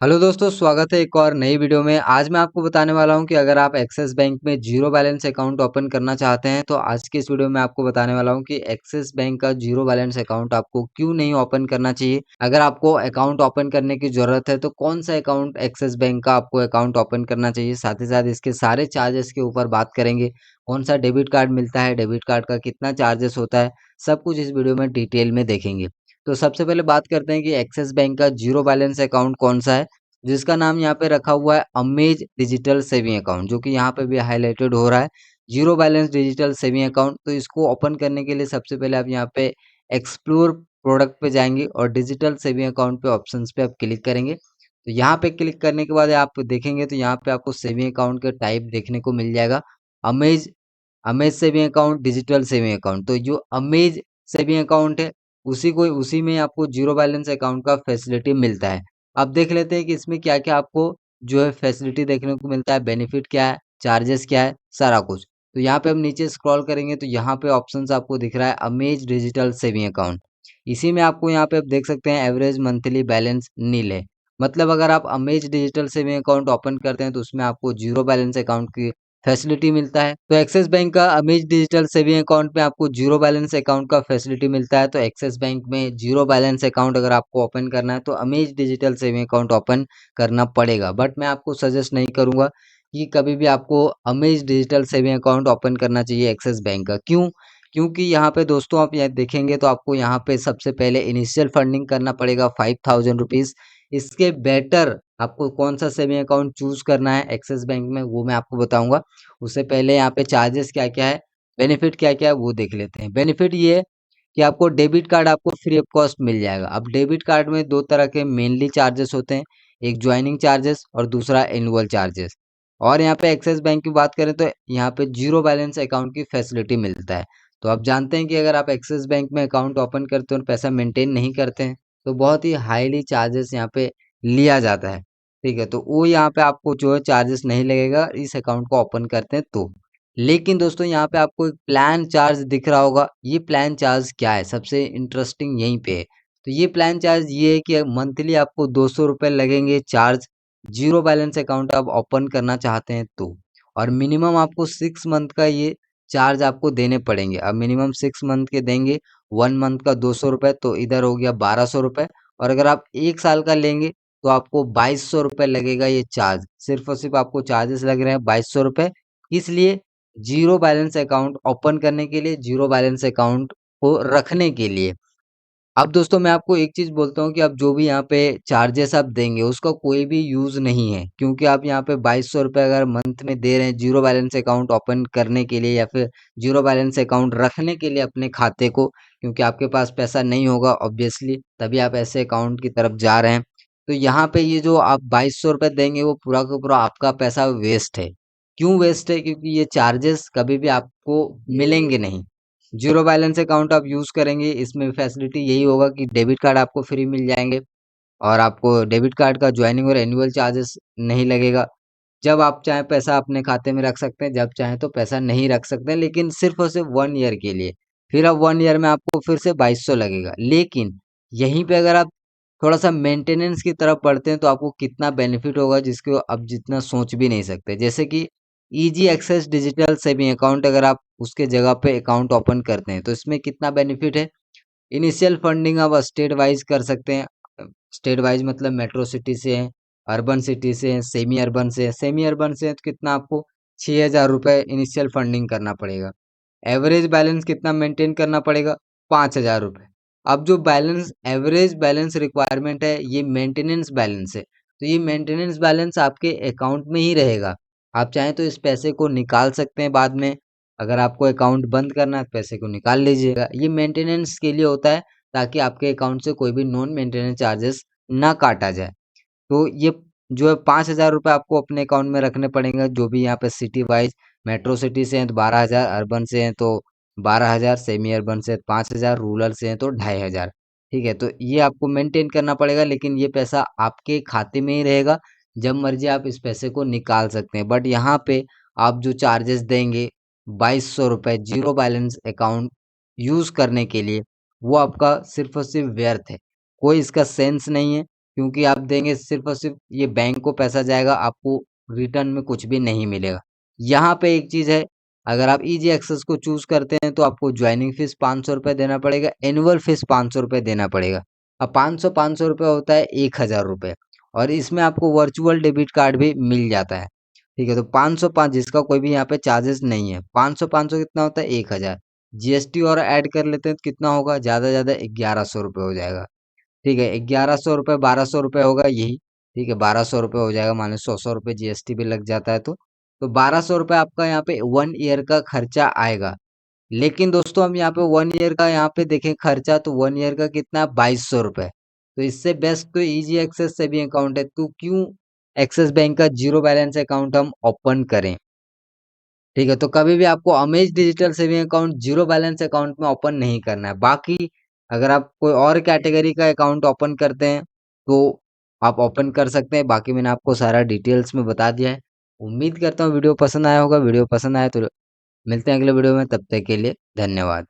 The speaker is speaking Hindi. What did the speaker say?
हेलो दोस्तों, स्वागत है एक और नई वीडियो में। आज मैं आपको बताने वाला हूं कि अगर आप एक्सिस बैंक में जीरो बैलेंस अकाउंट ओपन करना चाहते हैं तो आज की इस वीडियो में आपको बताने वाला हूं कि एक्सिस बैंक का जीरो बैलेंस अकाउंट आपको क्यों नहीं ओपन करना चाहिए। अगर आपको अकाउंट ओपन करने की जरूरत है तो कौन सा अकाउंट एक्सिस बैंक का आपको अकाउंट ओपन करना चाहिए, साथ ही साथ इसके सारे चार्जेस के ऊपर बात करेंगे। कौन सा डेबिट कार्ड मिलता है, डेबिट कार्ड का कितना चार्जेस होता है, सब कुछ इस वीडियो में डिटेल में देखेंगे। तो सबसे पहले बात करते हैं कि एक्सिस बैंक का जीरो बैलेंस अकाउंट कौन सा है, जिसका नाम यहाँ पे रखा हुआ है अमेज डिजिटल सेविंग अकाउंट, जो कि यहाँ पे भी हाईलाइटेड हो रहा है zero balance digital saving account. तो इसको ओपन करने के लिए सबसे पहले आप यहाँ पे एक्सप्लोर प्रोडक्ट पे जाएंगे और डिजिटल सेविंग अकाउंट पे ऑप्शंस पे आप क्लिक करेंगे। तो यहाँ पे क्लिक करने के बाद आप देखेंगे तो यहाँ पे आपको सेविंग अकाउंट का टाइप देखने को मिल जाएगा, amaze amaze saving account, digital saving account. तो जो अमेज सेविंग अकाउंट है उसी में आपको जीरो बैलेंस अकाउंट का फैसिलिटी मिलता है। अब देख लेते हैं कि इसमें क्या-क्या आपको जो है फैसिलिटी देखने को मिलता है, बेनिफिट क्या है, चार्जेस क्या है, सारा कुछ। तो यहाँ पे हम नीचे स्क्रॉल करेंगे तो यहाँ पे ऑप्शंस आपको दिख रहा है अमेज डिजिटल सेविंग अकाउंट। इसी में आपको यहाँ पे आप देख सकते हैं एवरेज मंथली बैलेंस नील है। मतलब अगर आप amaze digital saving account open करते हैं तो उसमें आपको जीरो बैलेंस अकाउंट की फैसिलिटी मिलता है। तो एक्सिस बैंक का अमेज डिजिटल सेविंग अकाउंट में आपको जीरो बैलेंस अकाउंट का फैसिलिटी मिलता है। तो एक्सिस बैंक में जीरो बैलेंस अकाउंट अगर आपको ओपन करना है तो amaze digital saving account open करना पड़ेगा। बट मैं आपको सजेस्ट नहीं करूंगा कि कभी भी आपको amaze digital saving account open करना चाहिए एक्सिस बैंक का। क्यों? क्योंकि यहाँ पे दोस्तों आप यहाँ देखेंगे तो आपको यहाँ पे सबसे पहले इनिशियल फंडिंग करना पड़ेगा 5000 रुपीज। इसके बेटर आपको कौन सा सेविंग अकाउंट चूज करना है एक्सिस बैंक में वो मैं आपको बताऊंगा। उससे पहले यहाँ पे चार्जेस क्या क्या है, बेनिफिट क्या क्या है वो देख लेते हैं। बेनिफिट ये है कि आपको डेबिट कार्ड आपको फ्री ऑफ कॉस्ट मिल जाएगा। अब डेबिट कार्ड में दो तरह के मेनली चार्जेस होते हैं, एक ज्वाइनिंग चार्जेस और दूसरा एनुअल चार्जेस। और यहाँ पे एक्सिस बैंक की बात करें तो यहाँ पे जीरो बैलेंस अकाउंट की फैसिलिटी मिलता है। तो आप जानते हैं कि अगर आप एक्सिस बैंक में अकाउंट ओपन करते हो और पैसा मेंटेन नहीं करते हैं तो बहुत ही हाईली चार्जेस यहाँ पे लिया जाता है। ठीक है, तो वो यहाँ पे आपको जो है चार्जेस नहीं लगेगा इस अकाउंट को ओपन करते हैं तो। लेकिन दोस्तों यहाँ पे आपको एक प्लान चार्ज दिख रहा होगा, ये प्लान चार्ज क्या है, सबसे इंटरेस्टिंग यहीं पे है। तो ये प्लान चार्ज ये है कि मंथली आपको 200 रुपये लगेंगे चार्ज, जीरो बैलेंस अकाउंट आप ओपन करना चाहते हैं तो। और मिनिमम आपको 6 मंथ का ये चार्ज आपको देने पड़ेंगे। अब मिनिमम 6 मंथ के देंगे, 1 मंथ का 200 रुपये, तो इधर हो गया 1200 रुपये। और अगर आप 1 साल का लेंगे तो आपको 2200 रुपये लगेगा ये चार्ज। सिर्फ और सिर्फ आपको चार्जेस लग रहे हैं 2200 रुपये। इसलिए जीरो बैलेंस अकाउंट ओपन करने के लिए, जीरो बैलेंस अकाउंट को रखने के लिए। अब दोस्तों मैं आपको एक चीज बोलता हूँ कि आप जो भी यहाँ पे चार्जेस आप देंगे उसका कोई भी यूज नहीं है, क्योंकि आप यहाँ पे 2200 रुपये अगर मंथ में दे रहे हैं जीरो बैलेंस अकाउंट ओपन करने के लिए या फिर जीरो बैलेंस अकाउंट रखने के लिए अपने खाते को, क्योंकि आपके पास पैसा नहीं होगा ऑब्वियसली, तभी आप ऐसे अकाउंट की तरफ जा रहे हैं। तो यहाँ पे ये जो आप 2200 रुपये देंगे वो पूरा का पूरा आपका पैसा वेस्ट है। क्यों वेस्ट है? क्योंकि ये चार्जेस कभी भी आपको मिलेंगे नहीं। जीरो बैलेंस अकाउंट आप यूज करेंगे, इसमें फैसिलिटी यही होगा कि डेबिट कार्ड आपको फ्री मिल जाएंगे और आपको डेबिट कार्ड का ज्वाइनिंग और एनुअल चार्जेस नहीं लगेगा। जब आप चाहें पैसा अपने खाते में रख सकते हैं, जब चाहें तो पैसा नहीं रख सकते हैं, लेकिन सिर्फ और सिर्फ 1 ईयर के लिए। फिर अब 1 ईयर में आपको फिर से 2200 लगेगा। लेकिन यहीं पे अगर आप थोड़ा सा मेंटेनेंस की तरफ बढ़ते हैं तो आपको कितना बेनिफिट होगा जिसको आप जितना सोच भी नहीं सकते। जैसे कि easy access digital saving account अगर आप उसके जगह पे अकाउंट ओपन करते हैं तो इसमें कितना बेनिफिट है। इनिशियल फंडिंग आप स्टेट वाइज कर सकते हैं। स्टेट वाइज मतलब मेट्रो सिटी से हैं, अर्बन सिटी से हैं, सेमी अर्बन से हैं। सेमी अर्बन से हैं तो कितना आपको 6000 रुपये इनिशियल फंडिंग करना पड़ेगा। एवरेज बैलेंस कितना मेंटेन करना पड़ेगा? 5000 रुपये। अब जो बैलेंस एवरेज बैलेंस रिक्वायरमेंट है ये मेंटेनेंस बैलेंस है। तो ये मेंटेनेंस बैलेंस आपके अकाउंट में ही रहेगा। आप चाहें तो इस पैसे को निकाल सकते हैं बाद में। अगर आपको अकाउंट बंद करना है तो पैसे को निकाल लीजिएगा। ये मेंटेनेंस के लिए होता है ताकि आपके अकाउंट से कोई भी नॉन मेंटेनेंस चार्जेस ना काटा जाए। तो ये जो है 5000 रुपये आपको अपने अकाउंट में रखने पड़ेंगे, जो भी यहाँ पे सिटी वाइज। मेट्रो सिटी से हैं तो 12,000, अर्बन से हैं तो 12,000, सेमी अर्बन से 5,000, रूरल से हैं तो 2,500। ठीक है, तो ये आपको मेंटेन करना पड़ेगा, लेकिन ये पैसा आपके खाते में ही रहेगा। जब मर्जी आप इस पैसे को निकाल सकते हैं। बट यहाँ पे आप जो चार्जेस देंगे 2200 रुपये जीरो बैलेंस अकाउंट यूज करने के लिए, वो आपका सिर्फ और सिर्फ व्यर्थ है। कोई इसका सेंस नहीं है, क्योंकि आप देंगे सिर्फ और सिर्फ ये बैंक को पैसा जाएगा, आपको रिटर्न में कुछ भी नहीं मिलेगा। यहाँ पे एक चीज़ है, अगर आप इजी एक्सेस को चूज करते हैं तो आपको ज्वाइनिंग फीस 500 रुपये देना पड़ेगा, एनुअल फीस 500 रुपये देना पड़ेगा। अब 500 रुपये होता है 1000 रुपये, और इसमें आपको वर्चुअल डेबिट कार्ड भी मिल जाता है। ठीक है, तो 505 जिसका कोई भी यहाँ पे चार्जेस नहीं है। 500 कितना होता है 1000। जीएसटी और ऐड कर लेते हैं तो कितना होगा, ज़्यादा से ज़्यादा 1100 रुपये हो जाएगा। ठीक है, 1100 रुपये 1200 रुपये होगा यही। ठीक है, 1200 रुपये हो जाएगा, मान लो 100 रुपये जीएसटी भी लग जाता है तो 1200 रुपये आपका यहाँ पे 1 ईयर का खर्चा आएगा। लेकिन दोस्तों हम यहाँ पे 1 ईयर का यहाँ पे देखें खर्चा, तो 1 ईयर का कितना 2200 रुपये। तो इससे बेस्ट तो इजी एक्सेस सेविंग अकाउंट है, तो क्यों एक्सिस बैंक का जीरो बैलेंस अकाउंट हम ओपन करें। ठीक है, तो कभी भी आपको amaze digital saving account zero balance account में ओपन नहीं करना है। बाकी अगर आप कोई और कैटेगरी का अकाउंट ओपन करते हैं तो आप ओपन कर सकते हैं। बाकी मैंने आपको सारा डिटेल्स में बता दिया है। उम्मीद करता हूँ वीडियो पसंद आया होगा। वीडियो पसंद आया तो मिलते हैं अगले वीडियो में, तब तक के लिए धन्यवाद।